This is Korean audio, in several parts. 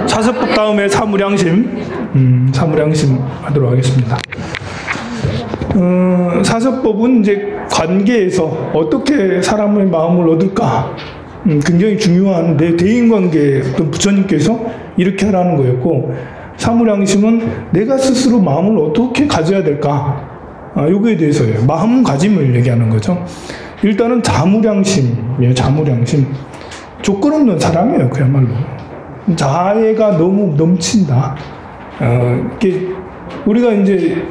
사서법 다음에 사무량심 하도록 하겠습니다. 사서법은 이제 관계에서 어떻게 사람의 마음을 얻을까 굉장히 중요한 대인관계에 어떤 부처님께서 이렇게 하라는 거였고, 사무량심은 내가 스스로 마음을 어떻게 가져야 될까, 요거에 대해서예요. 마음가짐을 얘기하는 거죠. 일단은 자무량심이에요. 자무량심. 조건 없는 사랑이에요. 그야말로 자애가 너무 넘친다. 이게 우리가 이제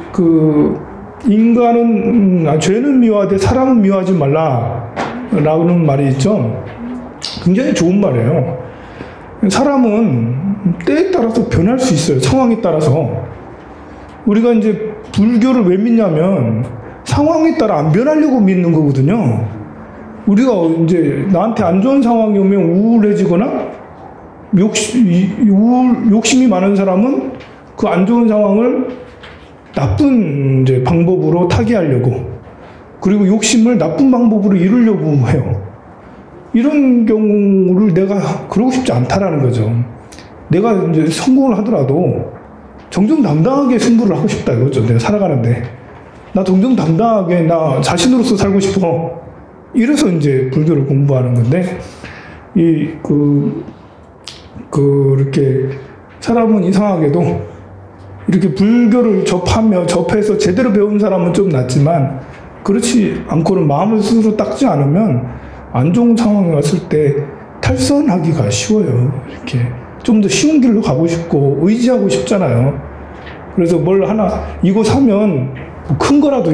인간은 죄는 미워하되 사람은 미워하지 말라라는 말이 있죠. 굉장히 좋은 말이에요. 사람은 때에 따라서 변할 수 있어요. 상황에 따라서. 우리가 이제 불교를 왜 믿냐면 상황에 따라 안 변하려고 믿는 거거든요. 우리가 이제 나한테 안 좋은 상황이 오면 우울해지거나 욕심이 많은 사람은 그 안 좋은 상황을 나쁜 이제 방법으로 타개하려고, 그리고 욕심을 나쁜 방법으로 이루려고 해요. 이런 경우를 내가 그러고 싶지 않다라는 거죠. 내가 이제 성공을 하더라도 정정당당하게 승부를 하고 싶다 이거죠. 내가 살아가는데 나 정정당당하게 나 자신으로서 살고 싶어. 이래서 이제 불교를 공부하는 건데, 이렇게 사람은 이상하게도 이렇게 불교를 접해서 제대로 배운 사람은 좀 낫지만, 그렇지 않고는 마음을 스스로 닦지 않으면 안 좋은 상황에 왔을 때 탈선하기가 쉬워요. 이렇게 좀 더 쉬운 길로 가고 싶고 의지하고 싶잖아요. 그래서 뭘 하나 이거 사면 큰 거라도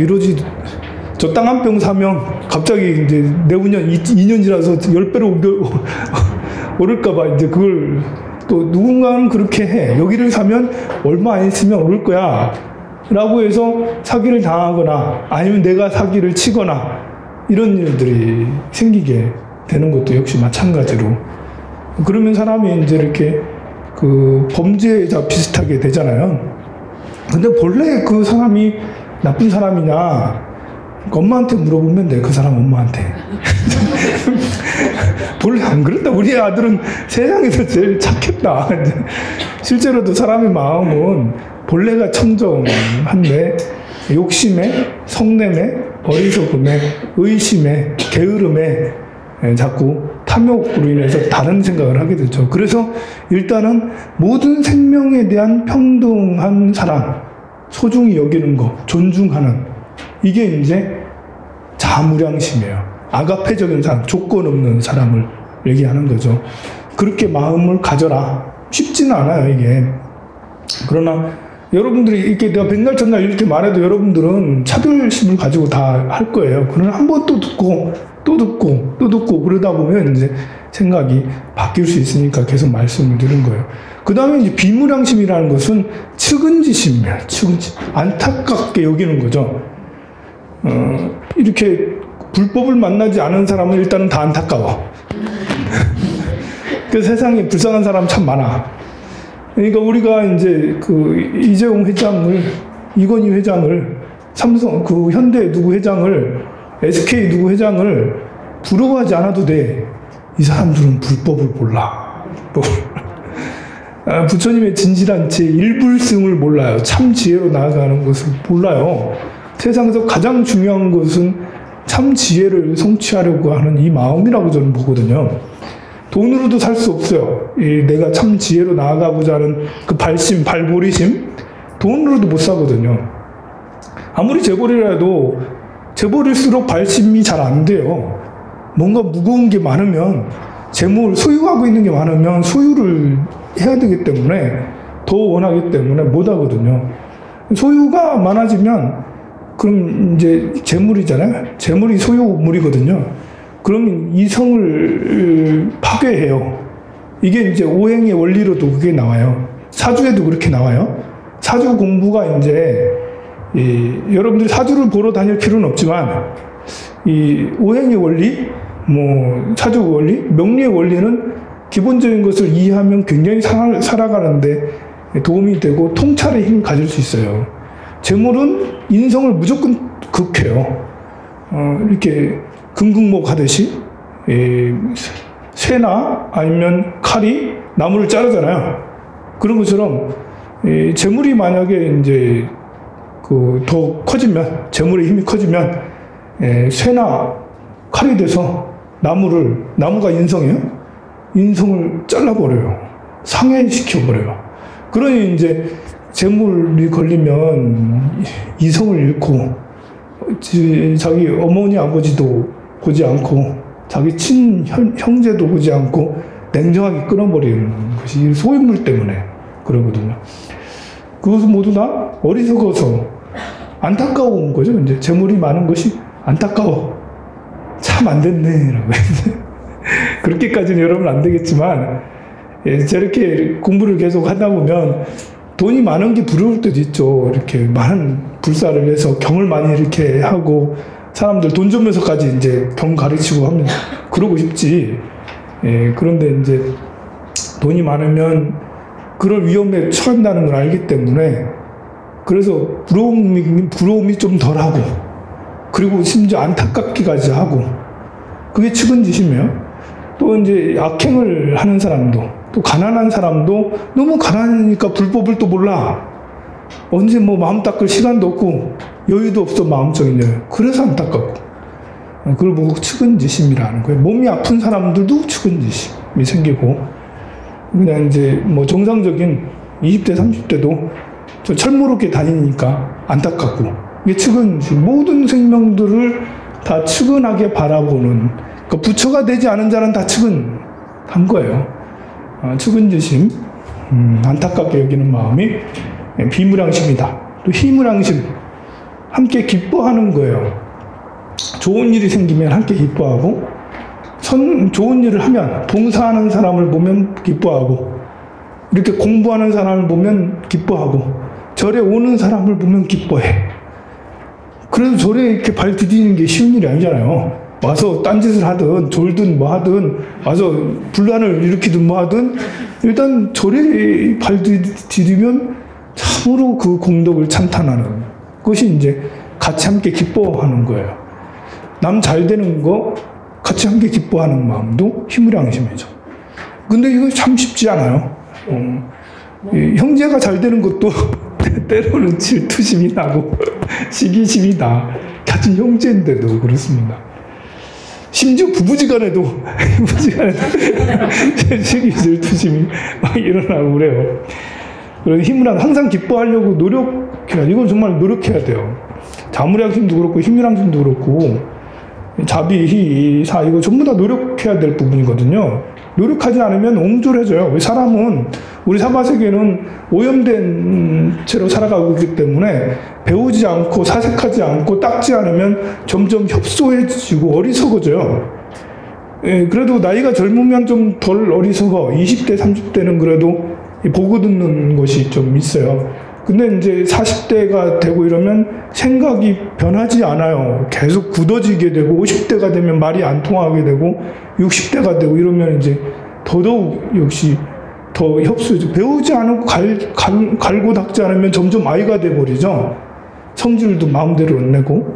저 땅 한 평 사면 갑자기 이제 내후년 2년 지나서 10배로 오를까봐 이제 그걸 또 누군가는 그렇게 해. 여기를 사면 얼마 안 있으면 오를 거야 라고 해서 사기를 당하거나 아니면 내가 사기를 치거나 이런 일들이 생기게 되는 것도 역시 마찬가지로. 그러면 사람이 이제 이렇게 범죄자 비슷하게 되잖아요. 근데 본래 그 사람이 나쁜 사람이냐, 엄마한테 물어보면 돼. 그 사람 엄마한테. 본래 안 그랬다. 우리 아들은 세상에서 제일 착했다. 실제로도 사람의 마음은 본래가 청정한데 욕심에, 성냄에, 어리석음에, 의심에, 게으름에 자꾸 탐욕으로 인해서 다른 생각을 하게 되죠. 그래서 일단은 모든 생명에 대한 평등한 사랑, 소중히 여기는 거, 존중하는, 이게 이제 자무량심이에요. 아가페적인 사람, 조건 없는 사람을 얘기하는 거죠. 그렇게 마음을 가져라. 쉽지는 않아요, 이게. 그러나 여러분들이 이렇게 내가 백날 첫날 이렇게 말해도 여러분들은 차별심을 가지고 다 할 거예요. 그러나 한 번 또 듣고 또 듣고 또 듣고 그러다 보면 이제 생각이 바뀔 수 있으니까 계속 말씀을 드린 거예요. 그 다음에 이제 비무량심이라는 것은 측은지심이에요. 측은지. 안타깝게 여기는 거죠. 이렇게 불법을 만나지 않은 사람은 일단은 다 안타까워. 그 세상에 불쌍한 사람 참 많아. 그러니까 우리가 이제 이재용 회장을, 이건희 회장을, 삼성, 현대 누구 회장을, SK 누구 회장을 부러워하지 않아도 돼. 이 사람들은 불법을 몰라. 부처님의 진실한 제1불승을 몰라요. 참 지혜로 나아가는 것을 몰라요. 세상에서 가장 중요한 것은 참 지혜를 성취하려고 하는 이 마음이라고 저는 보거든요. 돈으로도 살 수 없어요. 내가 참 지혜로 나아가고자 하는 그 발버리심, 돈으로도 못 사거든요. 아무리 재벌이라도 재벌일수록 발심이 잘 안 돼요. 뭔가 무거운 게 많으면, 소유하고 있는 게 많으면 소유를 해야 되기 때문에, 더 원하기 때문에 못 하거든요. 소유가 많아지면 그럼 이제 재물이잖아요. 재물이 소유물이거든요. 그러면 이성을 파괴해요. 이게 이제 오행의 원리로도 그게 나와요. 사주에도 그렇게 나와요. 사주 공부가 이제 여러분들이 사주를 보러 다닐 필요는 없지만 이 오행의 원리, 사주 원리, 명리의 원리는 기본적인 것을 이해하면 굉장히 살아가는데 도움이 되고 통찰의 힘을 가질 수 있어요. 재물은 인성을 무조건 극해요. 이렇게 금극목 하듯이 쇠나 아니면 칼이 나무를 자르잖아요. 그런 것처럼 재물이 만약에 이제 더 커지면, 재물의 힘이 커지면 쇠나 칼이 돼서 나무가 인성이에요. 인성을 잘라버려요. 상해시켜버려요. 그러니 이제 재물이 걸리면 이성을 잃고 자기 어머니 아버지도 보지 않고 자기 형제도 보지 않고 냉정하게 끊어버리는 것이 소유물 때문에 그러거든요. 그것은 모두 다 어리석어서 안타까운 거죠. 이제 재물이 많은 것이 안타까워. 참 안 됐네. 라고 그렇게까지는 여러분 안 되겠지만, 저렇게 공부를 계속 하다 보면 돈이 많은 게 부러울 때도 있죠. 이렇게 많은 불사를 해서 경을 많이 이렇게 하고 사람들 돈 주면서까지 이제 경 가르치고 하면 그러고 싶지. 그런데 이제 돈이 많으면 그럴 위험에 처한다는 걸 알기 때문에 그래서 부러움이 좀 덜하고 그리고 심지어 안타깝기까지 하고 그게 측은지심이에요. 또 이제 악행을 하는 사람도 또 가난한 사람도 너무 가난하니까 불법을 또 몰라. 언제 뭐 마음 닦을 시간도 없고 여유도 없어 마음적인 여유. 그래서 안타깝고 그걸 보고 측은지심이라는 거예요. 몸이 아픈 사람들도 측은지심이 생기고 그냥 이제 뭐 정상적인 20대 30대도 저 철모롭게 다니니까 안타깝고 이게 측은지심. 모든 생명들을 다 측은하게 바라보는 그러니까 부처가 되지 않은 자는 다 측은한 거예요. 측은지심, 안타깝게 여기는 마음이 비무량심이다. 또 희무량심, 함께 기뻐하는 거예요. 좋은 일이 생기면 함께 기뻐하고 좋은 일을 하면 봉사하는 사람을 보면 기뻐하고 이렇게 공부하는 사람을 보면 기뻐하고 절에 오는 사람을 보면 기뻐해. 그래도 절에 이렇게 발 디디는 게 쉬운 일이 아니잖아요. 와서 딴짓을 하든 졸든 뭐 하든 와서 분란을 일으키든 뭐 하든 일단 절에 발 디디면 참으로 그 공덕을 찬탄하는 것이 이제 같이 함께 기뻐하는 거예요. 남 잘 되는 거 같이 함께 기뻐하는 마음도 희무량심이죠. 근데 이거 참 쉽지 않아요. 형제가 잘 되는 것도 때로는 질투심이 나고 시기심이 나. 같은 형제인데도 그렇습니다. 심지어 부부지간에도 시기 질투심이 막 일어나고 그래요. 그래서 희무량 항상 기뻐하려고 노력해야 이건 정말 노력해야 돼요. 자무량심도 그렇고 희무량심도 그렇고 자비, 희, 사 이거 전부 다 노력해야 될 부분이거든요. 노력하지 않으면 옹졸해져요. 사람은 우리 사바세계는 오염된 채로 살아가고 있기 때문에 배우지 않고 사색하지 않고 닦지 않으면 점점 협소해지고 어리석어져요. 그래도 나이가 젊으면 좀 덜 어리석어. 20대, 30대는 그래도 보고 듣는 것이 좀 있어요. 근데 이제 40대가 되고 이러면 생각이 변하지 않아요. 계속 굳어지게 되고 50대가 되면 말이 안 통하게 되고 60대가 되고 이러면 이제 더더욱 역시 더 협소해져. 배우지 않고 갈고 닦지 않으면 점점 아이가 돼버리죠. 성질도 마음대로 안 내고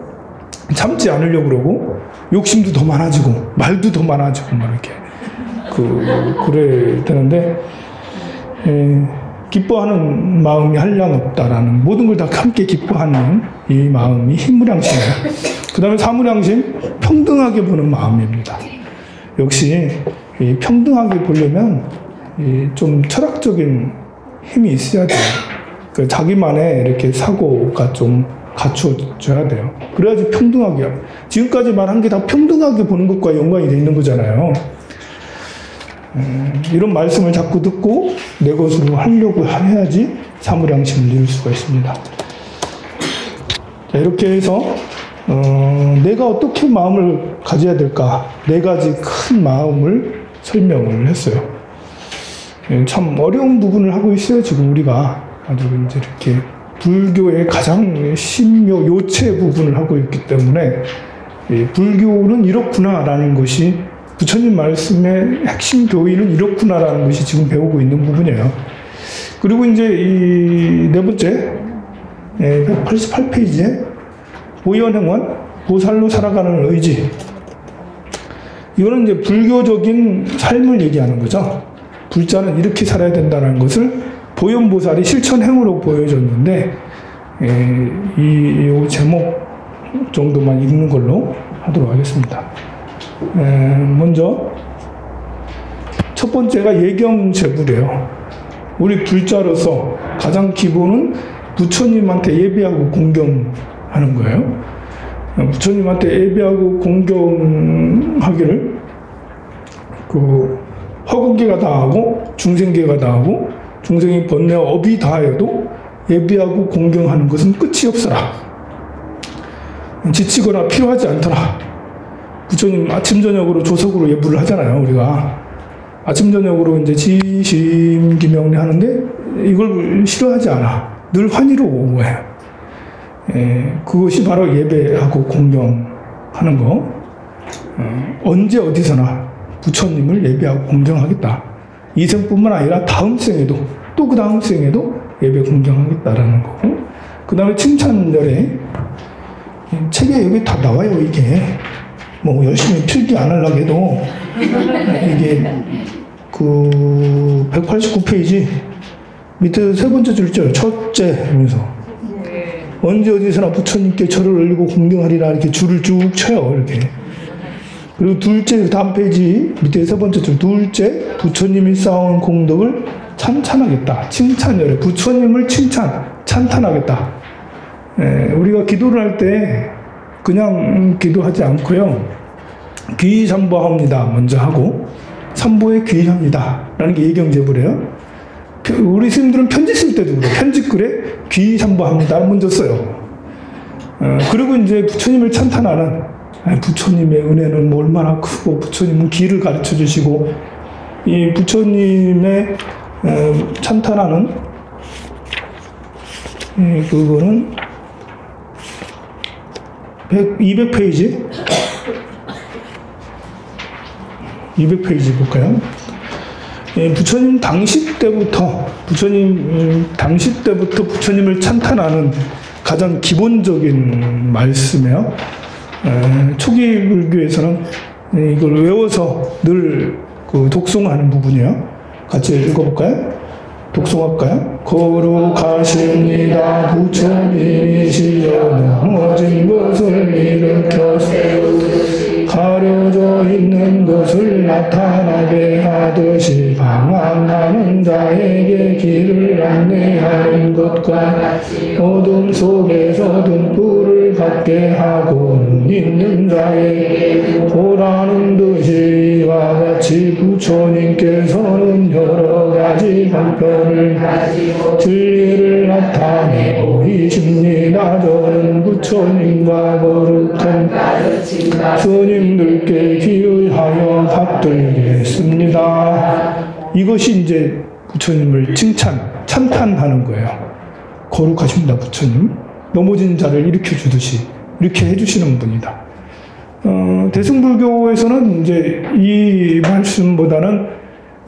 참지 않으려고 그러고 욕심도 더 많아지고 말도 더 많아지고 막 이렇게 그래 되는데 기뻐하는 마음이 한량 없다라는 모든 걸 다 함께 기뻐하는 이 마음이 희무량심이에요. 그 다음에 사무량심, 평등하게 보는 마음입니다. 역시 이 평등하게 보려면 좀 철학적인 힘이 있어야 돼요. 그 자기만의 이렇게 사고가 좀 갖추어져야 돼요. 그래야지 평등하게. 지금까지 말한 게 다 평등하게 보는 것과 연관이 돼 있는 거잖아요. 이런 말씀을 자꾸 듣고 내 것으로 하려고 해야지 사무량심을 이룰 수가 있습니다. 자, 이렇게 해서 내가 어떻게 마음을 가져야 될까? 네 가지 큰 마음을 설명을 했어요. 참 어려운 부분을 하고 있어요. 지금 우리가 아주 이제 이렇게 불교의 가장 신묘 요체 부분을 하고 있기 때문에 불교는 이렇구나라는 것이 부처님 말씀의 핵심 교의는 이렇구나라는 것이 지금 배우고 있는 부분이에요. 그리고 이제 이 네 번째 188페이지에 보현행원 보살로 살아가는 의지. 이거는 이제 불교적인 삶을 얘기하는 거죠. 불자는 이렇게 살아야 된다는 것을 보현보살이 실천행으로 보여줬는데, 이 제목 정도만 읽는 걸로 하도록 하겠습니다. 먼저 첫 번째가 예경제불이에요. 우리 불자로서 가장 기본은 부처님한테 예배하고 공경하는 거예요. 부처님한테 예배하고 공경하기를 허공계가 다하고 중생계가 다하고 중생이 번뇌와 업이 다하여도 예배하고 공경하는 것은 끝이 없어라. 지치거나 필요하지 않더라. 부처님 아침 저녁으로 조석으로 예불을 하잖아요. 우리가 아침 저녁으로 이제 지심 기명리 하는데 이걸 싫어하지 않아. 늘 환희로워 해. 그것이 바로 예배하고 공경하는 거. 언제 어디서나 부처님을 예배하고 공경하겠다. 이 생뿐만 아니라 다음 생에도 또 그 다음 생에도 예배 공경하겠다라는 거고. 그 다음에 칭찬절에 책에 여기 다 나와요. 이게 뭐 열심히 필기 안 하려고 해도 이게 189페이지 밑에 세 번째 줄죠. 첫째 하면서 언제 어디서나 부처님께 절을 올리고 공경하리라 이렇게 줄을 쭉 쳐요. 이렇게. 그리고 둘째 다음 페이지 밑에 세 번째 줄 둘째 부처님이 쌓아온 공덕을 찬찬하겠다. 칭찬열에 부처님을 찬탄하겠다. 우리가 기도를 할 때 그냥 기도하지 않고요. 귀삼보합니다 먼저 하고 삼보에 귀합니다 라는 게 예경제불이에요. 우리 스님들은 편지 쓸 때도 그래요. 편지글에 귀삼보합니다 먼저 써요. 그리고 이제 부처님을 찬탄하는 부처님의 은혜는 뭐 얼마나 크고 부처님은 길을 가르쳐 주시고 이 부처님의 찬탄하는 그거는 200페이지 200페이지 볼까요? 부처님 당시 때부터 부처님을 찬탄하는 가장 기본적인 말씀이에요. 초기 불교에서는 이걸 외워서 늘 독송하는 부분이에요. 같이 읽어볼까요? 독송할까요? 거룩하십니다. 부처님이시여 넘어진 것을 일으켜 세우듯이 가려져 있는 것을 나타나게 하듯이 방황하는 자에게 길을 안내하는 것과 같이 어둠 속에서 등불을 갖게 하고 눈 있는 자에게 보라는 듯이 이와 같이 부처님께서는 여러 가지 방편을 가지고 진리를 나타내 보이십니다. 저는 부처님과 거룩한 스님들께 기의하여 받들겠습니다. 이것이 이제 부처님을 찬탄하는 거예요. 거룩하십니다, 부처님. 넘어진 자를 일으켜 주듯이 이렇게 해주시는 분이다. 대승불교에서는 이제 이 말씀보다는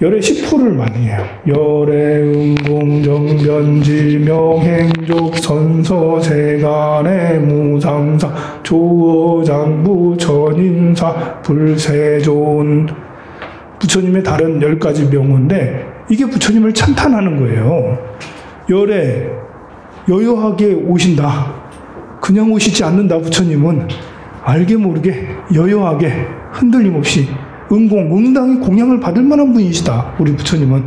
열의 10호를 많이 해요. 열의 음공정변지 명행족 선서 세간의 무상사 조어장부 전인사 불세존 부처님의 다른 10가지 명호인데 이게 부처님을 찬탄하는 거예요. 열에 여여하게 오신다. 그냥 오시지 않는다. 부처님은 알게 모르게 여여하게 흔들림 없이 응당히 공양을 받을 만한 분이시다. 우리 부처님은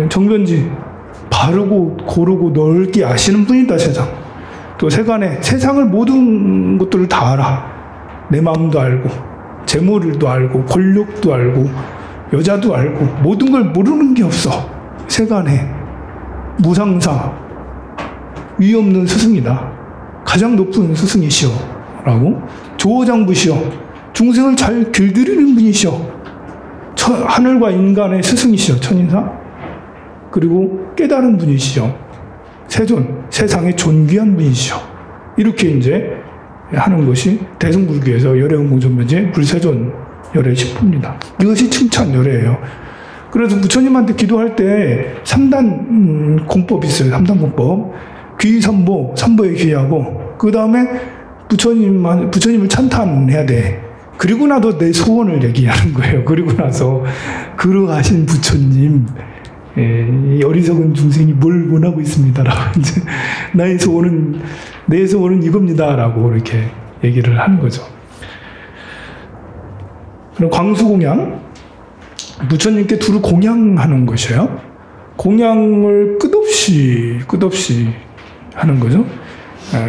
정변지 바르고 고르고 넓게 아시는 분이다. 세상 또 세상을 모든 것들을 다 알아. 내 마음도 알고 재물도 알고 권력도 알고 여자도 알고 모든 걸 모르는 게 없어. 세간에 무상사 위 없는 스승이다. 가장 높은 스승이시오 라고 조어장부시오. 중생을 잘 길들이는 분이시오. 하늘과 인간의 스승이시오. 천인사. 그리고 깨달은 분이시오. 세존, 세상에 존귀한 분이시오. 이렇게 이제 하는 것이 대승불교에서 열애응공전변제 불세존 열애 10호입니다. 이것이 칭찬 열애예요. 그래서 부처님한테 기도할 때 3단 공법이 있어요. 3단 공법. 귀삼보, 삼보에 귀하고 그 다음에 부처님을 찬탄해야 돼. 그리고 나도 내 소원을 얘기하는 거예요. 그리고 나서 그러하신 부처님, 이 어리석은 중생이 뭘 원하고 있습니다라고 이제 내 소원은 이겁니다라고 이렇게 얘기를 하는 거죠. 그럼 광수공양, 부처님께 두루 공양하는 것이에요. 공양을 끝없이 하는 거죠.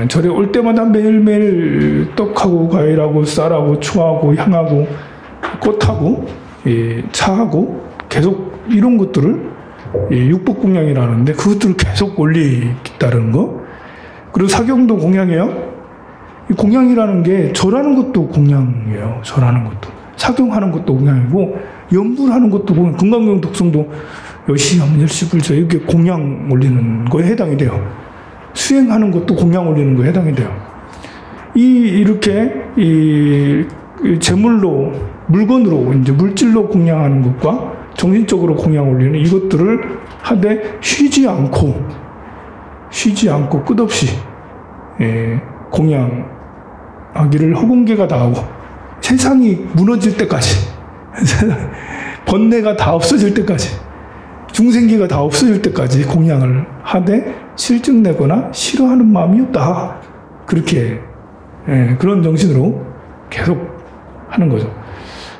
절에 올 때마다 매일매일 떡하고 과일하고 쌀하고 초하고 향하고 꽃하고 차하고 계속 이런 것들을 육법공양이라는데 그것들을 계속 올리겠다는 거. 그리고 사경도 공양이에요. 이 공양이라는 게 절하는 것도 공양이에요. 절하는 것도. 사경하는 것도 공양이고 염불하는 것도 공양. 금강경 독성도 여시하면 열시불저 이렇게 공양 올리는 거에 해당이 돼요. 수행하는 것도 공양 올리는 거에 해당이 돼요. 이렇게 재물로 물건으로 이제 물질로 공양하는 것과 정신적으로 공양 올리는 이것들을 하되 쉬지 않고 끝없이 공양하기를 허공계가 다하고 세상이 무너질 때까지 번뇌가 다 없어질 때까지 중생기가 다 없어질 때까지 공양을 하되 실증내거나 싫어하는 마음이 없다. 그렇게 그런 정신으로 계속 하는 거죠.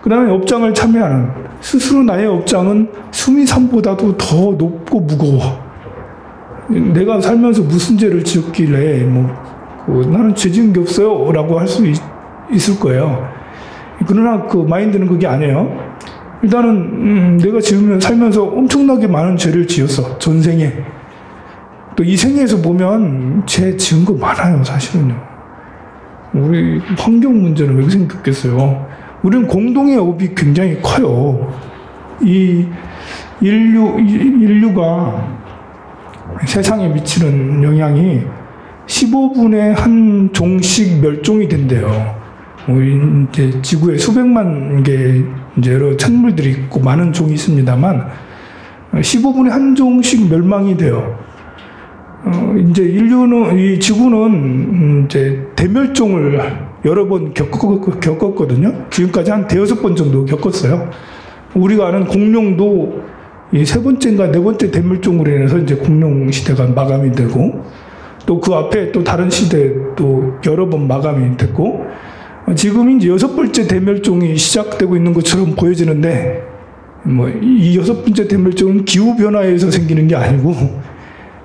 그 다음에 업장을 참여하는, 스스로 나의 업장은 수미산보다도 더 높고 무거워. 내가 살면서 무슨 죄를 지었길래 나는 죄 지은 게 없어요 라고 할 수 있을 거예요. 그러나 그 마인드는 그게 아니에요. 일단은 내가 살면서 엄청나게 많은 죄를 지었어. 전생에. 또 이 생에서 보면 죄 지은 거 많아요. 사실은요. 우리 환경 문제는 왜 생겼겠어요. 우리는 공동의 업이 굉장히 커요. 이 인류가 세상에 미치는 영향이 15분의 한 종씩 멸종이 된대요. 우리 이제 지구에 수백만 개 이제 여러 생물들이 있고 많은 종이 있습니다만 15분에 한 종씩 멸망이 돼요. 이제 이 지구는 이제 대멸종을 여러 번 겪었거든요. 지금까지 한 5번 정도 겪었어요. 우리가 아는 공룡도 이 3번째인가 4번째 대멸종으로 인해서 이제 공룡 시대가 마감이 되고 또 그 앞에 또 다른 시대 또 여러 번 마감이 됐고 지금 이제 6번째 대멸종이 시작되고 있는 것처럼 보여지는데 이 6번째 대멸종은 기후변화에서 생기는 게 아니고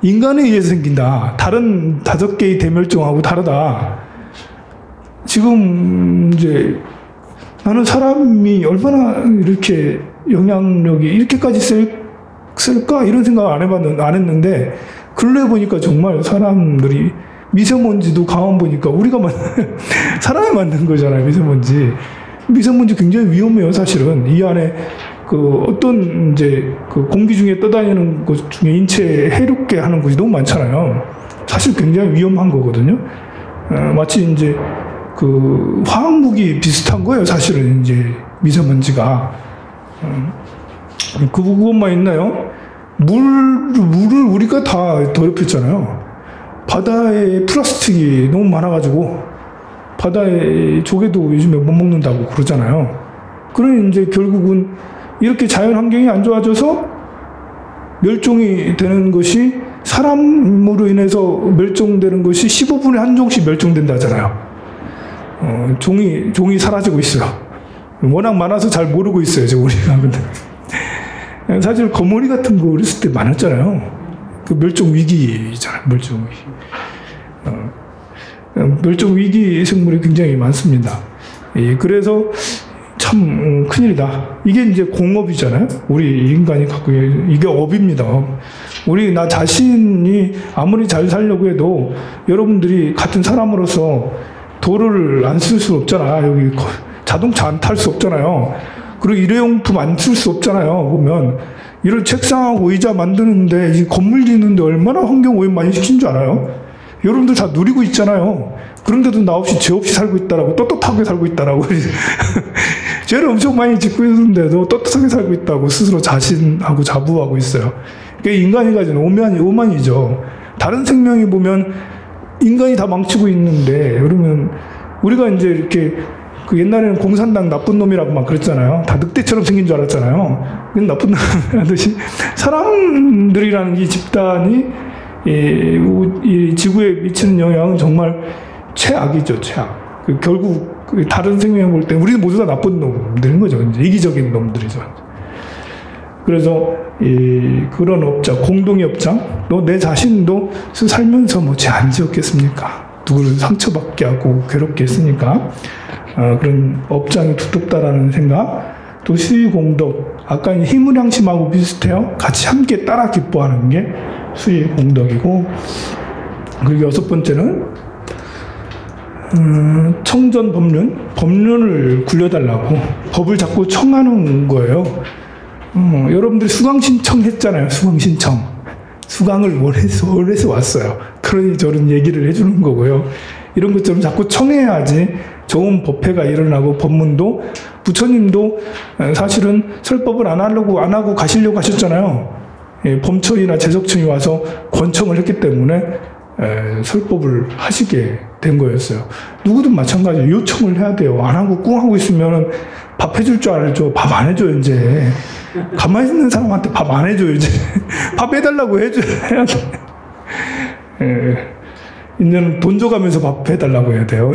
인간에 의해서 생긴다. 다른 5개의 대멸종하고 다르다. 지금 이제 나는 사람이 얼마나 이렇게 영향력이 이렇게까지 쓸까? 이런 생각 안 했는데 근래에 보니까 정말 사람들이 미세먼지도 가만 보니까 우리가 사람이 만든 거잖아요. 미세먼지 굉장히 위험해요. 사실은 이 안에 그 어떤 이제 그 공기 중에 떠다니는 것 중에 인체에 해롭게 하는 것이 너무 많잖아요. 사실 굉장히 위험한 거거든요. 마치 이제 그 화학무기 비슷한 거예요. 사실은 이제 미세먼지가 그것만 있나요? 물을 우리가 다 더럽혔잖아요. 바다에 플라스틱이 너무 많아가지고 바다에 조개도 요즘에 못 먹는다고 그러잖아요. 그러니 이제 결국은 이렇게 자연 환경이 안 좋아져서 멸종이 되는 것이 사람으로 인해서 멸종되는 것이 15분에 한 종씩 멸종된다 하잖아요. 종이 사라지고 있어요. 워낙 많아서 잘 모르고 있어요. 우리가. 근데 사실 거머리 같은 거 어렸을 때 많았잖아요. 그 멸종 위기잖아요. 멸종 위기 생물이 굉장히 많습니다. 그래서 참 큰일이다. 이게 이제 공업이잖아요. 우리 인간이 갖고 이게 업입니다. 우리 나 자신이 아무리 잘 살려고 해도 여러분들이 같은 사람으로서 도를 안 쓸 수 없잖아. 여기 자동차 안 탈 수 없잖아요. 그리고 일회용품 안 쓸 수 없잖아요. 보면 이런 책상하고 의자 만드는데 이 건물 짓는데 얼마나 환경 오염 많이 시킨 줄 알아요? 여러분들 다 누리고 있잖아요. 그런데도 나 없이 죄 없이 살고 있다라고 떳떳하게 살고 있다라고 죄를 엄청 많이 짓고 있는데도 떳떳하게 살고 있다고 스스로 자신하고 자부하고 있어요. 그게 인간이 가진 오만이죠. 다른 생명이 보면 인간이 다 망치고 있는데 그러면 우리가 이제 이렇게 그 옛날에는 공산당 나쁜 놈이라고 막 그랬잖아요. 다 늑대처럼 생긴 줄 알았잖아요. 나쁜 놈 하듯이 사람들이라는 이 집단이 이 지구에 미치는 영향은 정말 최악이죠, 최악. 결국 다른 생명을 볼 때 우리는 모두 다 나쁜 놈들인 거죠. 이제 이기적인 놈들이죠. 그래서 그런 업장, 공동의 업장, 너 내 자신도 살면서 뭐 죄 안 지었겠습니까? 누구를 상처받게 하고 괴롭게 했으니까 그런 업장이 두텁다라는 생각. 또 수의 공덕, 아까 힘을 양심하고 비슷해요. 같이 함께 따라 기뻐하는 게 수의 공덕이고, 그리고 6번째는 청전 법륜을 굴려달라고 법을 자꾸 청하는 거예요. 여러분들이 수강 신청했잖아요. 수강 신청. 수강을 원해서 왔어요. 그러니 저런 얘기를 해주는 거고요. 이런 것처럼 자꾸 청해야지 좋은 법회가 일어나고, 법문도 부처님도 사실은 설법을 안 하고 가시려고 하셨잖아요. 범처이나 재석처이 와서 권청을 했기 때문에 설법을 하시게 된 거였어요. 누구든 마찬가지예요. 요청을 해야 돼요. 안 하고 꿍 하고 있으면 밥 해줄 줄 알죠. 밥 안 해줘요, 이제. 가만히 있는 사람한테 밥 안 해줘요, 이제. 밥 해달라고 해야 돼. 이제는 돈 줘가면서 밥 해달라고 해야 돼요.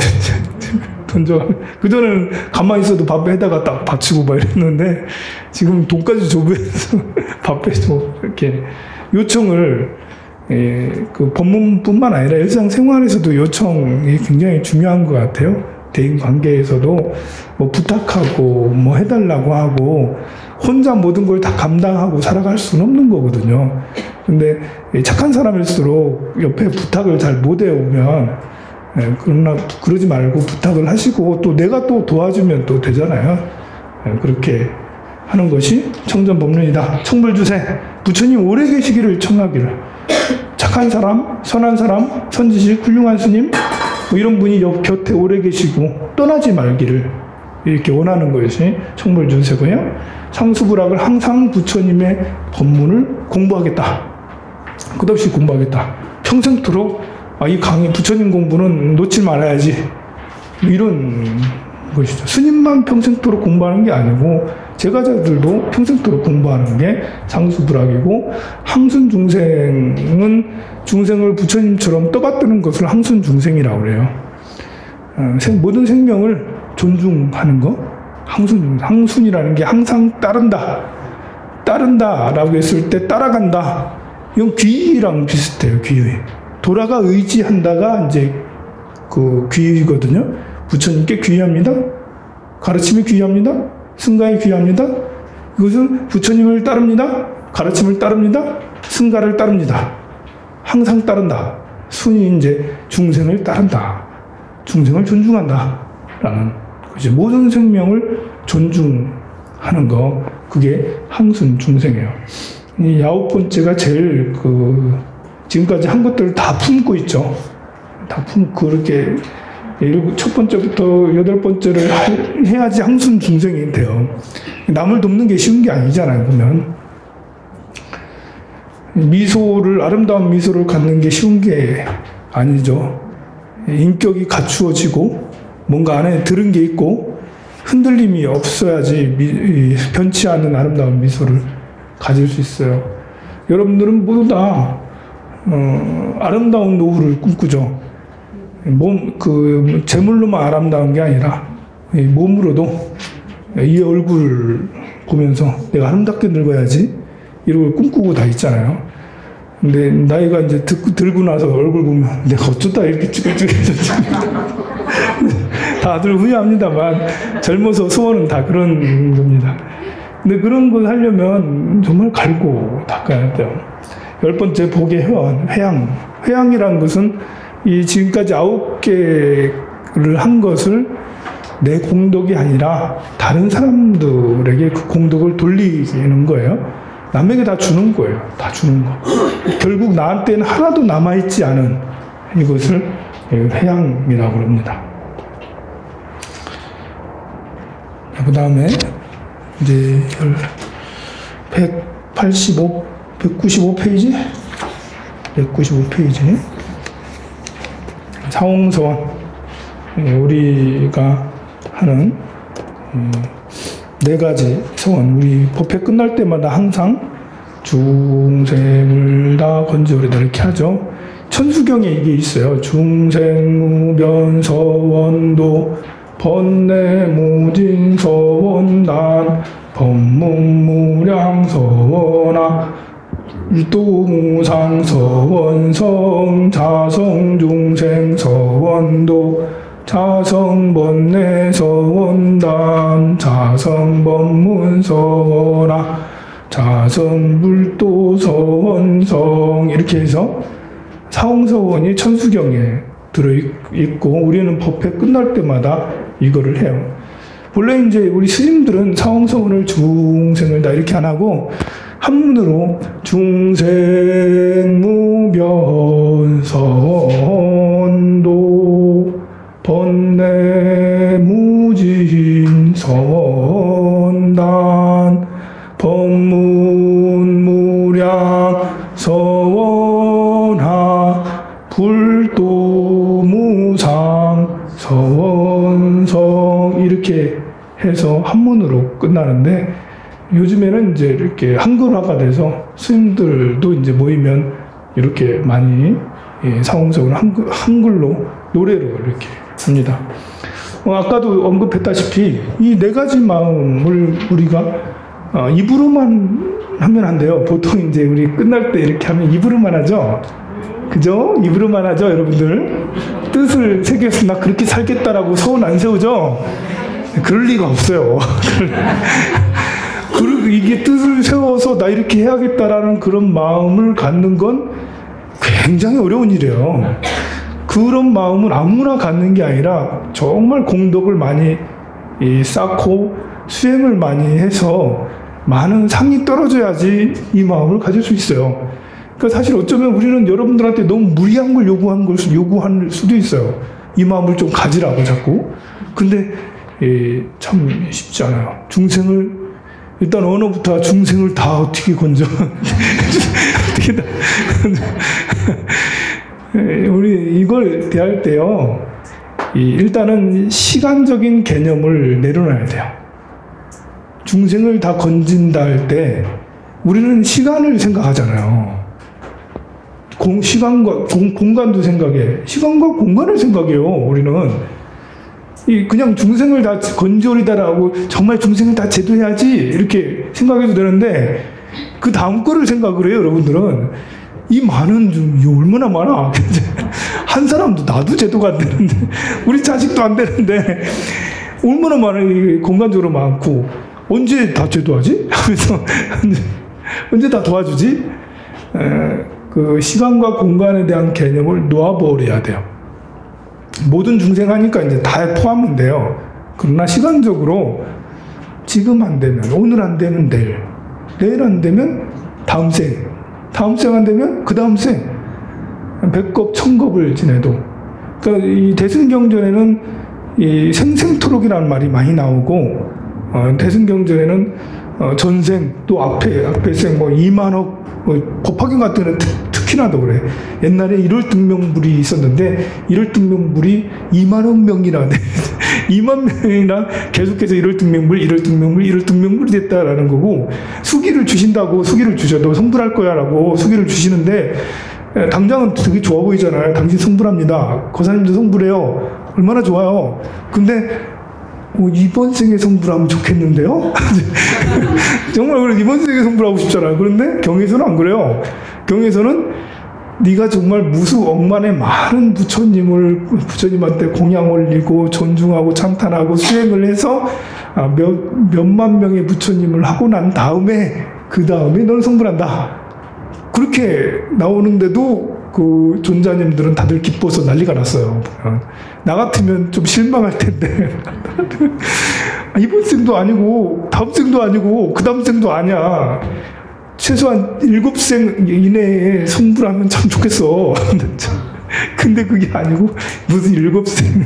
돈 줘가면서. 그전에는 가만히 있어도 밥 해다가 딱 받치고 막 이랬는데, 지금 돈까지 줘면서 밥 해줘. 이렇게 요청을, 그 법문뿐만 아니라 일상생활에서도 요청이 굉장히 중요한 것 같아요. 대인 관계에서도 뭐 부탁하고 뭐 해달라고 하고 혼자 모든 걸 다 감당하고 살아갈 수는 없는 거거든요. 근데 착한 사람일수록 옆에 부탁을 잘 못 해오면, 그러나 그러지 말고 부탁을 하시고 또 내가 또 도와주면 또 되잖아요. 그렇게 하는 것이 청전법륜이다. 청불주세, 부처님 오래 계시기를 청하기를. 착한 사람, 선한 사람, 선지식, 훌륭한 스님, 뭐 이런 분이 옆 곁에 오래 계시고 떠나지 말기를 이렇게 원하는 것이 청불주세고요. 상수불학을 항상 부처님의 법문을 공부하겠다. 끝없이 공부하겠다. 평생토록 이 강의 부처님 공부는 놓지 말아야지. 이런 것이죠. 스님만 평생토록 공부하는 게 아니고 제가자들도 평생토록 공부하는 게 상수불학이고, 항순중생은 중생을 부처님처럼 떠받드는 것을 항순중생이라고 그래요. 모든 생명을 존중하는 거, 항순이라는 게 항상 따른다라고 했을 때 따라간다. 이건 귀의랑 비슷해요. 귀의. 돌아가 의지한다가 이제 그 귀의거든요. 부처님께 귀의합니다. 가르침이 귀의합니다. 승가에 귀의합니다. 이것은 부처님을 따릅니다. 가르침을 따릅니다. 승가를 따릅니다. 항상 따른다. 순이 이제 중생을 따른다. 중생을 존중한다. 라는 거죠. 모든 생명을 존중하는 거, 그게 항순 중생이에요. 이 9번째가 제일 지금까지 한 것들을 다 품고 있죠. 다 품고 그렇게 첫 번째부터 8번째를 해야지 항순 중생이 돼요. 남을 돕는 게 쉬운 게 아니잖아요, 보면. 아름다운 미소를 갖는 게 쉬운 게 아니죠. 인격이 갖추어지고, 뭔가 안에 들은 게 있고, 흔들림이 없어야지 변치 않는 아름다운 미소를 가질 수 있어요. 여러분들은 모두 다, 아름다운 노후를 꿈꾸죠. 재물로만 아름다운 게 아니라, 몸으로도 이 얼굴 보면서 내가 아름답게 늙어야지, 이런 걸 꿈꾸고 다 있잖아요. 근데 나이가 이제 들고 나서 얼굴 보면 내가 어쩌다 이렇게 찌글찌글해졌지. 다들 후회합니다만 젊어서 소원은 다 그런 겁니다. 근데 그런 걸 하려면 정말 갈고 닦아야 돼요. 10번째 복의 회양. 회양이라는 것은 이 지금까지 9개를 한 것을 내 공덕이 아니라 다른 사람들에게 그 공덕을 돌리는 거예요. 남에게 다 주는 거예요. 다 주는 거. 결국 나한테는 하나도 남아있지 않은 이것을 회양이라고 합니다. 그 다음에 이제 195페이지? 195페이지. 사홍서원. 우리가 하는 네 가지 소원. 우리 법회 끝날 때마다 항상 중생을 다 건지오리다 이렇게 하죠. 천수경에 이게 있어요. 중생무변서원도 번뇌무진서원단 법문무량서원아 일도무상서원성 자성중생서원도 자성번뇌서원단 자성법문서원아 자성불도서원성 이렇게 해서 사홍서원이 천수경에 들어있고 우리는 법회 끝날 때마다 이거를 해요. 원래 이제 우리 스님들은 사홍서원을 중생을 다 이렇게 안 하고 한문으로 중생무변서원도 번뇌무진서원단 법문무량서원하 불도무상서원성 이렇게 해서 한문으로 끝나는데 요즘에는 이제 이렇게 한글화가 돼서 스님들도 이제 모이면 이렇게 많이 사홍서원을 한글로 노래로 이렇게 합니다. 아까도 언급했다시피 이 네 가지 마음을 우리가 입으로만 하면 안 돼요. 보통 이제 우리 끝날 때 이렇게 하면 입으로만 하죠. 그죠? 입으로만 하죠, 여러분들. 뜻을 새겨서 나 그렇게 살겠다라고 소원 안 세우죠? 그럴 리가 없어요. 그리고 이게 뜻을 세워서 나 이렇게 해야겠다라는 그런 마음을 갖는 건 굉장히 어려운 일이에요. 그런 마음을 아무나 갖는 게 아니라 정말 공덕을 많이 쌓고 수행을 많이 해서 많은 상이 떨어져야지 이 마음을 가질 수 있어요. 그러니까 사실 어쩌면 우리는 여러분들한테 너무 무리한 걸 요구할 수도 있어요. 이 마음을 좀 가지라고 자꾸. 근데 참 쉽지 않아요. 중생을 일단 언어부터 중생을 다 어떻게 건져? 어떻게 다 우리 이걸 대할 때요. 일단은 시간적인 개념을 내려놔야 돼요. 중생을 다 건진다 할 때 우리는 시간을 생각하잖아요. 시간과 공간도 생각해. 시간과 공간을 생각해요. 우리는 그냥 중생을 다 건져오리다라고 정말 중생을 다 제도해야지 이렇게 생각해도 되는데 그 다음 거를 생각을 해요. 여러분들은 이 많은 이 얼마나 많아. 한 사람도 나도 제도가 안 되는데 우리 자식도 안 되는데 얼마나 많아. 공간적으로 많고 언제 다 제도하지? 하면서 언제 다 도와주지? 그 시간과 공간에 대한 개념을 놓아버려야 돼요. 모든 중생 하니까 이제 다 포함은 돼요. 그러나 시간적으로 지금 안 되면 오늘 안 되면 내일 안 되면 다음 생 안 되면 그 다음 생 백겁 천겁을 지내도 그러니까 이 대승경전에는 이 생생토록이라는 말이 많이 나오고 대승경전에는 전생 또 앞에 생 뭐 2만억 법화경 같은 데는 특히나 더 그래. 옛날에 일월등명불이 있었는데 일월등명불이 2만억 명이나 2만 명이나 계속해서 일월등명불이 됐다라는 거고 수기를 주신다고 수기를 주셔도 성불할 거야 라고 수기를 주시는데 당장은 되게 좋아 보이잖아요. 당신 성불합니다. 거사님도 성불해요. 얼마나 좋아요. 근데 이번 생에 성불하면 좋겠는데요? 정말 그래 이번 생에 성불하고 싶잖아요. 그런데 경에서는 안 그래요. 경에서는 네가 정말 무수 억만의 많은 부처님한테 공양 올리고 존중하고 찬탄하고 수행을 해서 몇만 명의 부처님을 하고 난 다음에 그 다음에 너는 성불한다. 그렇게 나오는데도 그 존자님들은 다들 기뻐서 난리가 났어요. 나 같으면 좀 실망할 텐데 이번 생도 아니고 다음 생도 아니고 그 다음 생도 아니야. 최소한 7생 이내에 성불하면 참 좋겠어. 근데 그게 아니고 무슨 7생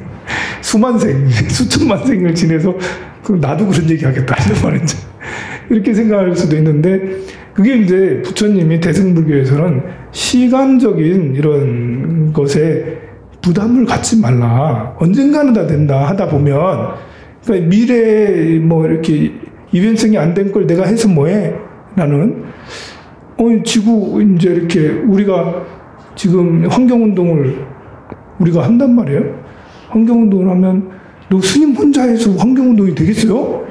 수만 생 수천만 생을 지내서 나도 그런 얘기 하겠다 이런 말인지 이렇게 생각할 수도 있는데 그게 이제 부처님이 대승불교에서는 시간적인 이런 것에 부담을 갖지 말라. 언젠가는 다 된다 하다 보면 그러니까 미래에 뭐 이렇게 이변성이 안 된 걸 내가 해서 뭐해? 나는 지구 이제 이렇게 우리가 지금 환경운동을 우리가 한단 말이에요. 환경운동을 하면 너 스님 혼자 해서 환경운동이 되겠어요?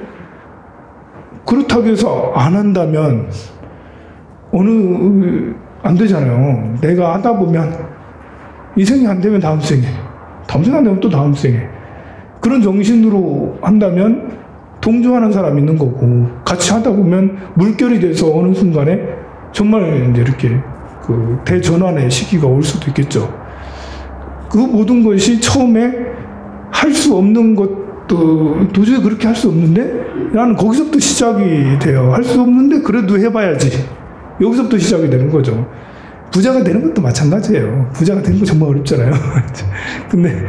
그렇다고 해서 안 한다면 안 되잖아요. 내가 하다 보면 이 생이 안 되면 다음 생에, 다음 생 안 되면 또 다음 생에. 그런 정신으로 한다면 동조하는 사람이 있는 거고, 같이 하다 보면 물결이 돼서 어느 순간에 정말 이제 이렇게 그 대전환의 시기가 올 수도 있겠죠. 그 모든 것이 처음에 할 수 없는 것도 도저히 그렇게 할 수 없는데 나는 거기서부터 시작이 돼요. 할 수 없는데 그래도 해봐야지. 여기서부터 시작이 되는 거죠. 부자가 되는 것도 마찬가지예요. 부자가 되는 거 정말 어렵잖아요. 근데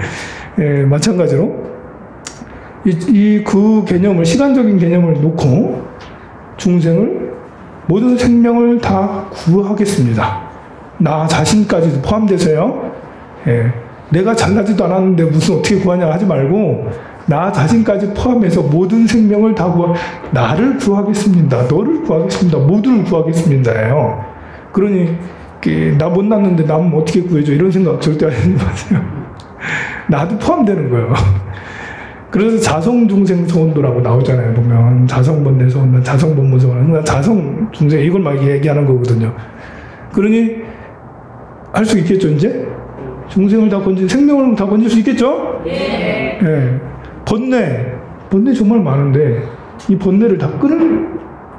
마찬가지로 그 개념을, 시간적인 개념을 놓고 중생을, 모든 생명을 다 구하겠습니다. 나 자신까지도 포함돼서요. 내가 잘나지도 않았는데 무슨 어떻게 구하냐 하지 말고 나 자신까지 포함해서 모든 생명을 다 나를 구하겠습니다. 너를 구하겠습니다. 모두를 구하겠습니다예요. 그러니 나 못 낳는데 남 어떻게 구해줘 이런 생각 절대 하지 마세요. 나도 포함되는 거예요. 그래서 자성중생소원도라고 나오잖아요. 보면 자성번뇌소원, 자성본무소원, 자성중생 이걸 막 얘기하는 거거든요. 그러니 할 수 있겠죠 이제? 중생을 다 건질, 생명을 다 건질 수 있겠죠? 네. 번뇌 정말 많은데 이 번뇌를 다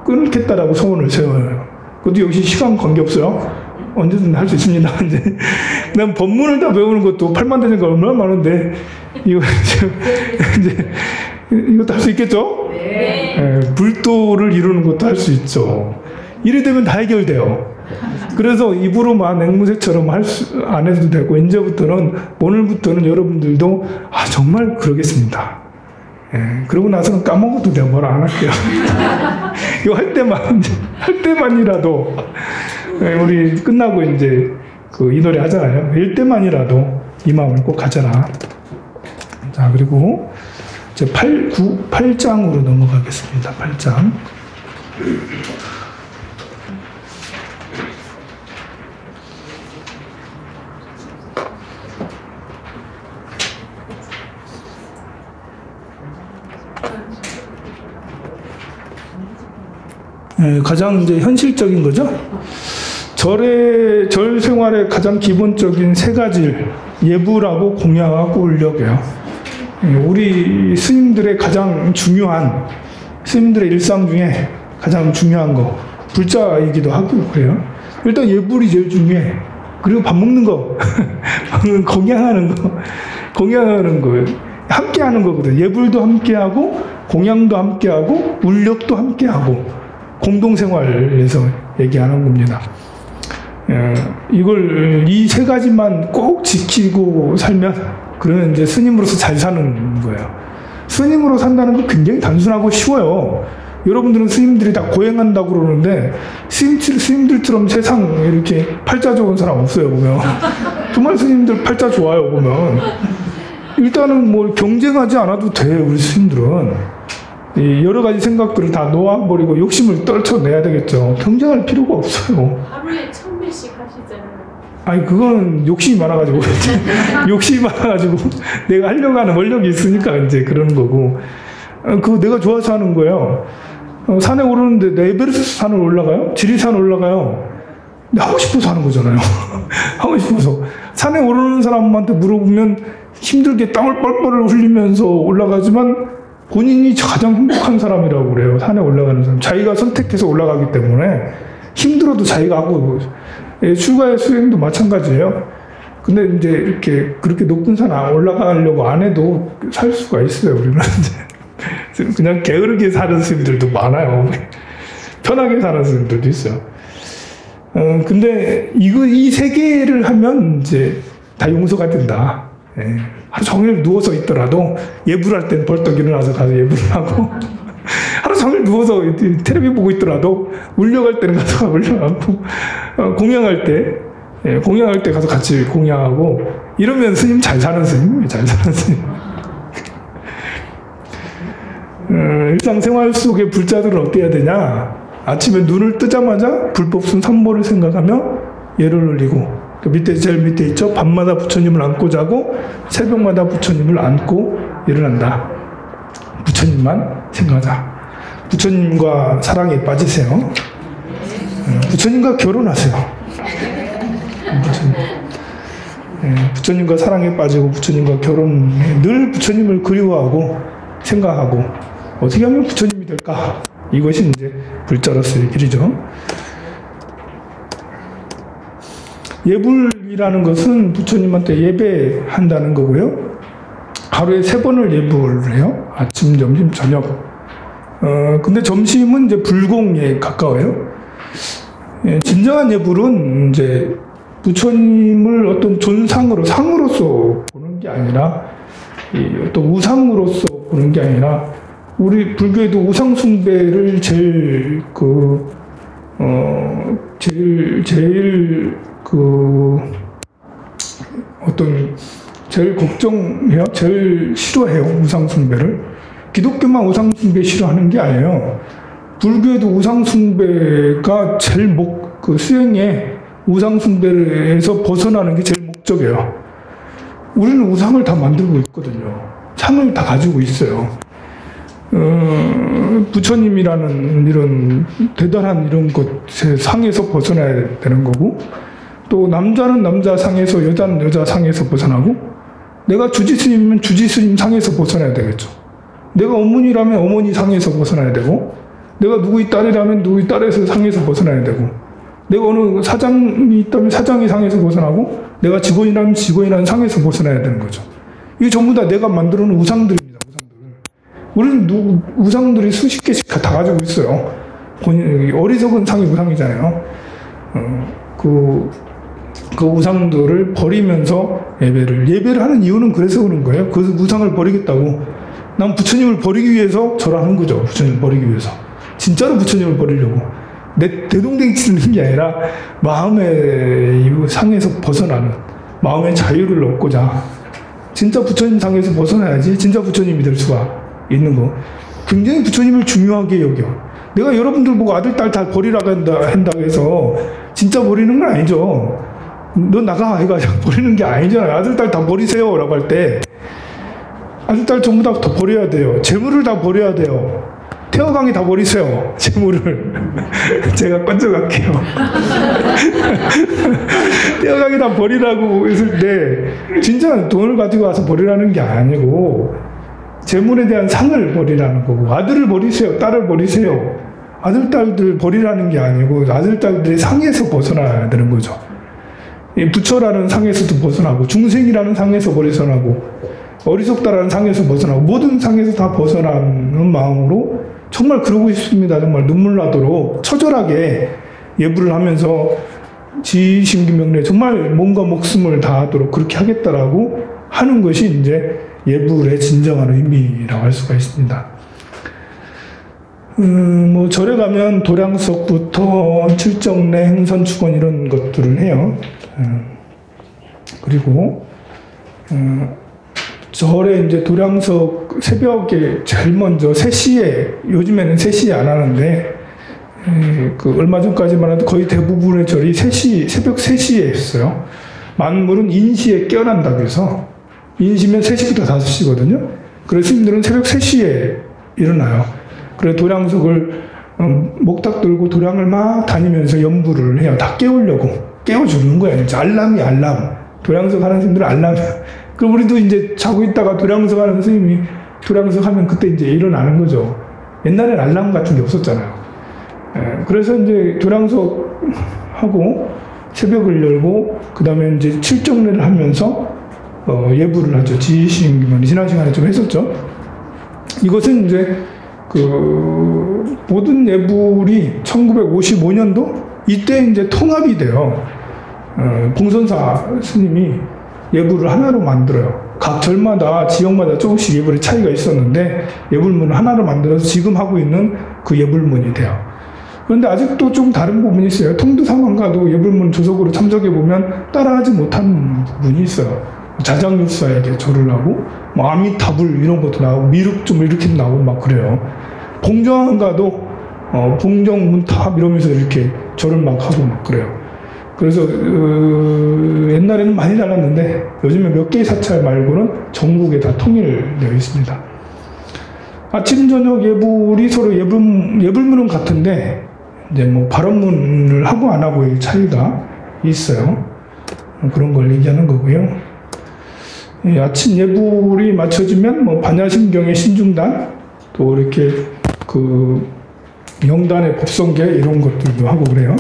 끊겠다라고 소원을 세워요. 그것도 역시 시간 관계없어요. 언제든 할 수 있습니다. 이제 난 법문을 다 배우는 것도 8만 대니까 얼마나 많은데 이제 이것도 할 수 있겠죠? 네. 불도를 이루는 것도 할 수 있죠. 이래 되면 다 해결돼요. 그래서 입으로만 앵무새처럼 안 해도 되고, 이제부터는, 오늘부터는 여러분들도, 정말 그러겠습니다. 그러고 나서는 까먹어도 내가 뭐라 안 할게요. 이거 할 때만이라도, 우리 끝나고 이제 이 노래 하잖아요. 일 때만이라도 이 마음을 꼭 가져라. 자, 그리고 이제 8장으로 넘어가겠습니다. 8장. 가장 이제 현실적인 거죠. 절 생활의 가장 기본적인 세 가지를 예불하고 공양하고 울력이에요. 우리 스님들의 가장 중요한, 스님들의 일상 중에 가장 중요한 거, 불자이기도 하고 그래요. 일단 예불이 제일 중요해. 그리고 밥 먹는 거, 공양하는 거, 함께 하는 거거든. 예불도 함께 하고, 공양도 함께 하고, 울력도 함께 하고. 공동생활에서 얘기하는 겁니다. 이 세 가지만 꼭 지키고 살면, 그러면 이제 스님으로서 잘 사는 거예요. 스님으로 산다는 건 굉장히 단순하고 쉬워요. 여러분들은 스님들이 다 고행한다고 그러는데, 스님들처럼 세상 이렇게 팔자 좋은 사람 없어요, 보면. 정말 스님들 팔자 좋아요, 보면. 일단은 뭐 경쟁하지 않아도 돼, 우리 스님들은. 여러 가지 생각들을 다 놓아버리고 욕심을 떨쳐내야 되겠죠. 경쟁할 필요가 없어요. 하루에 1000배씩 하시잖아요. 아니, 그건 욕심이 많아가지고. 욕심이 많아가지고 내가 하려고 하는 원력이 있으니까 이제 그러는 거고. 그거 내가 좋아서 하는 거예요. 산에 오르는데 내 에베레스트 산을 올라가요? 지리산 올라가요? 근데 하고 싶어서 하는 거잖아요. 하고 싶어서. 산에 오르는 사람한테 물어보면 힘들게 땀을 뻘뻘 흘리면서 올라가지만 본인이 가장 행복한 사람이라고 그래요. 산에 올라가는 사람. 자기가 선택해서 올라가기 때문에 힘들어도 자기가 하고, 출가의 수행도 마찬가지예요. 근데 이제 이렇게 그렇게 높은 산 올라가려고 안 해도 살 수가 있어요. 우리는 이제 그냥 게으르게 사는 스님들도 많아요. 편하게 사는 스님들도 있어요. 근데 이 세 개를 하면 이제 다 용서가 된다. 하루 종일 누워서 있더라도 예불할 땐 벌떡 일어나서 가서 예불을 하고, 하루 종일 누워서 텔레비 보고 있더라도 울려갈 때는 가서 울려가고, 공양할 때 가서 같이 공양하고, 이러면 스님 잘 사는 스님이에요. 잘 사는 스님. 일상생활 속의 불자들은 어떻게 해야 되냐? 아침에 눈을 뜨자마자 불법순 3보를 생각하며 예를 올리고, 그 밑에 제일 밑에 있죠? 밤마다 부처님을 안고 자고 새벽마다 부처님을 안고 일어난다. 부처님만 생각하자. 부처님과 사랑에 빠지세요. 부처님과 결혼하세요. 부처님과 사랑에 빠지고 부처님과 결혼해 늘 부처님을 그리워하고 생각하고 어떻게 하면 부처님이 될까? 이것이 이제 불자로서의 길이죠. 예불이라는 것은 부처님한테 예배한다는 거고요. 하루에 3번을 예불을 해요. 아침, 점심, 저녁. 근데 점심은 이제 불공에 가까워요. 진정한 예불은 이제 부처님을 어떤 존상으로, 상으로서 보는 게 아니라, 어떤 우상으로서 보는 게 아니라, 우리 불교에도 우상숭배를 제일 제일 걱정해요. 제일 싫어해요. 우상숭배를. 기독교만 우상숭배 싫어하는 게 아니에요. 불교에도 우상숭배가 제일 수행에 우상숭배에서 벗어나는 게 제일 목적이에요. 우리는 우상을 다 만들고 있거든요. 상을 다 가지고 있어요. 부처님이라는 이런 대단한 이런 것의 상에서 벗어나야 되는 거고, 또 남자는 남자 상에서, 여자는 여자 상에서 벗어나고, 내가 주지스님이면 주지스님 상에서 벗어나야 되겠죠. 내가 어머니라면 어머니 상에서 벗어나야 되고, 내가 누구의 딸이라면 누구의 딸에서 상에서 벗어나야 되고, 내가 어느 사장이 있다면 사장의 상에서 벗어나고, 내가 직원이라면 직원이라는 상에서 벗어나야 되는 거죠. 이게 전부 다 내가 만들어 놓은 우상들입니다. 우리는 우상들이 수십 개씩 다 가지고 있어요. 어리석은 상이 우상이잖아요. 그 우상들을 버리면서 예배를 하는 이유는 그래서 그런 거예요. 그 우상을 버리겠다고. 난 부처님을 버리기 위해서 절하는 거죠. 부처님을 버리기 위해서. 진짜로 부처님을 버리려고. 내 대동댕이 치는 게 아니라 마음의 이 상에서 벗어나는, 마음의 자유를 얻고자. 진짜 부처님 상에서 벗어나야지 진짜 부처님이 될 수가 있는 거. 굉장히 부처님을 중요하게 여겨. 내가 여러분들 보고 아들, 딸 다 버리라고 한다고 해서 진짜 버리는 건 아니죠. 너 나가 해가지고 버리는 게 아니잖아요. 아들, 딸 다 버리세요 라고 할 때 아들, 딸 전부 다 버려야 돼요. 재물을 다 버려야 돼요. 태어강이 다 버리세요. 재물을. 제가 건져갈게요. 태어강이 다 버리라고 했을 때 진짜 돈을 가지고 와서 버리라는 게 아니고 재물에 대한 상을 버리라는 거고, 아들을 버리세요. 딸을 버리세요. 아들, 딸들 버리라는 게 아니고 아들, 딸들의 상에서 벗어나야 되는 거죠. 이 부처라는 상에서도 벗어나고, 중생이라는 상에서 벗어나고, 어리석다라는 상에서 벗어나고, 모든 상에서 다 벗어나는 마음으로 정말 그러고 있습니다. 정말 눈물 나도록 처절하게 예불을 하면서 지신기명래 정말 몸과 목숨을 다하도록 그렇게 하겠다라고 하는 것이 이제 예불의 진정한 의미라고 할 수가 있습니다. 절에 가면 도량석부터 칠정례, 행선축원 이런 것들을 해요. 그리고 절에 이제 도량석 새벽에 제일 먼저 3시에, 요즘에는 3시에 안 하는데, 얼마 전까지만 해도 거의 대부분의 절이 새벽 3시에 했어요. 만물은 인시에 깨어난다고 해서, 인시면 3시부터 5시거든요. 그래서 스님들은 새벽 3시에 일어나요. 그래서 도량석을, 목탁 들고 도량을 막 다니면서 연부를 해요. 다 깨우려고. 깨워주는 거예요. 알람이 알람. 도량석 하는 스님들은 알람. 그럼 우리도 이제 자고 있다가 도량석 하는 스님이 도량석 하면 그때 이제 일어나는 거죠. 옛날엔 알람 같은 게 없었잖아요. 그래서 이제 도량석 하고 새벽을 열고 그 다음에 이제 칠정례를 하면서 예불을 하죠. 지신기만 지난 시간에 좀 했었죠. 이것은 이제 모든 예불이 1955년도 이때 이제 통합이 돼요. 봉선사 스님이 예불을 하나로 만들어요. 각 절마다 지역마다 조금씩 예불의 차이가 있었는데 예불문을 하나로 만들어서 지금 하고 있는 그 예불문이 돼요. 그런데 아직도 좀 다른 부분이 있어요. 통두사만 가도 예불문 조석으로 참석해 보면 따라하지 못한 부분이 있어요. 자장육사에게 절을 하고 뭐 아미타불 이런 것도 나오고 미륵좀 이렇게 나오고 막 그래요. 봉정한가도 봉정문탑 이러면서 이렇게 절을 막 하고 막 그래요. 그래서 옛날에는 많이 달랐는데 요즘에 몇 개의 사찰 말고는 전국에 다 통일되어 있습니다. 아침 저녁 예불이 서로 예불문은 같은데 이제 뭐 발언문을 하고 안 하고의 차이가 있어요. 그런 걸 얘기하는 거고요. 아침 예불이 맞춰지면 뭐 반야심경의 신중단 또 이렇게 그 영단의 법성계 이런 것들도 하고 그래요.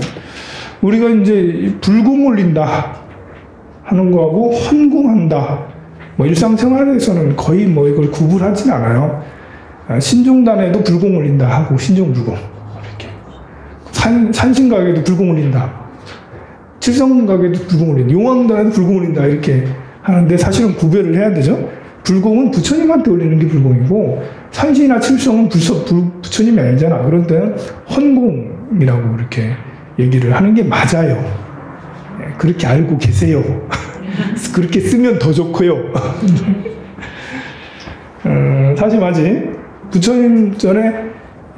우리가 이제 불공 올린다 하는 거하고 헌공한다 뭐 일상생활에서는 거의 뭐 이걸 구분하진 않아요. 신중단에도 불공 올린다 하고 신중불공 이렇게 산신각에도 불공 올린다 칠성각에도 불공 올린다 용왕단에도 불공 올린다 이렇게 하는데 사실은 구별을 해야 되죠. 불공은 부처님한테 올리는 게 불공이고 산신이나 칠성은 부처님이 아니잖아. 그런 때는 헌공이라고 이렇게 얘기를 하는 게 맞아요. 그렇게 알고 계세요. 그렇게 쓰면 더 좋고요. 사실 맞지. 부처님 전에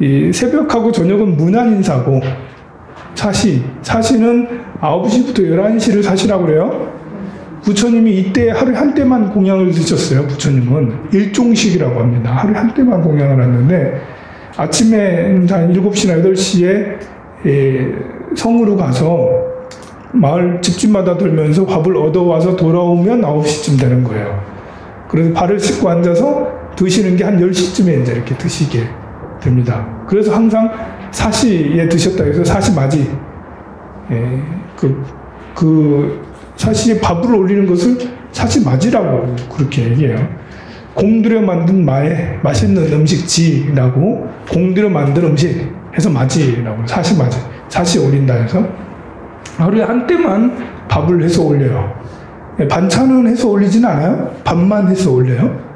이 새벽하고 저녁은 문안인사고 사시는 9시부터 11시를 사시라고 그래요. 부처님이 이때 하루에 한 때만 공양을 드셨어요. 부처님은 일종식이라고 합니다. 하루에 한 때만 공양을 했는데 아침에 한 7시나 8시에 성으로 가서 마을 집집마다 돌면서 밥을 얻어와서 돌아오면 9시쯤 되는 거예요. 그래서 발을 씻고 앉아서 드시는 게 한 10시쯤에 이제 이렇게 드시게 됩니다. 그래서 항상 사시에 드셨다 해서 사시맞이 사시에 밥을 올리는 것을 사시맞이라고 그렇게 얘기해요. 공들여 만든 마에 맛있는 음식지라고 공들여 만든 음식 해서 맞이라고 사시맞이 사시 올린다 해서 하루에 한 때만 밥을 해서 올려요. 반찬은 해서 올리진 않아요. 밥만 해서 올려요.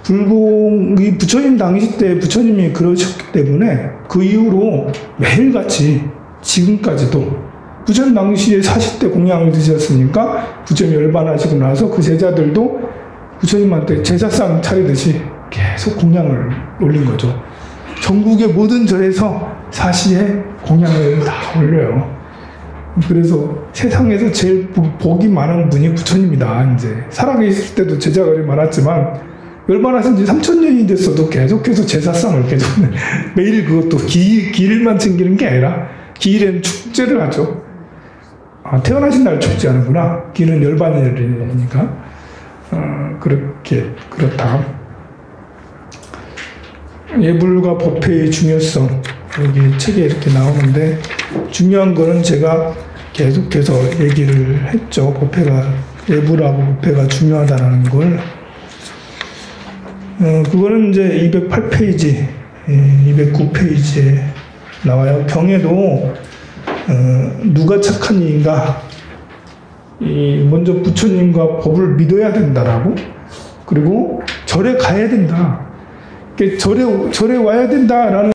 불공이 부처님 당시 때 부처님이 그러셨기 때문에 그 이후로 매일같이 지금까지도 부처님 당시에 40대 공양을 드셨으니까 부처님이 열반하시고 나서 그 제자들도 부처님한테 제사상 차리듯이 계속 공양을 올린 거죠. 전국의 모든 절에서 사시에 공양을 다 올려요. 그래서 세상에서 제일 복이 많은 분이 부처님이다. 이제 살아계실 때도 제자가 많았지만 열반하신 지 3000년이 됐어도 계속해서 제사상을 계속 매일 그것도 기일만 챙기는 게 아니라 기일에는 축제를 하죠. 태어나신 날 축제하는구나. 기일은 열반이니까 그렇다. 예불과 법회의 중요성 여기 책에 이렇게 나오는데 중요한 거는 제가 계속해서 얘기를 했죠. 예불하고 법회가 중요하다는 걸. 그거는 이제 208페이지, 209페이지에 나와요. 경에도 누가 착한 이인가? 먼저 부처님과 법을 믿어야 된다라고. 그리고 절에 가야 된다. 절에 와야 된다라는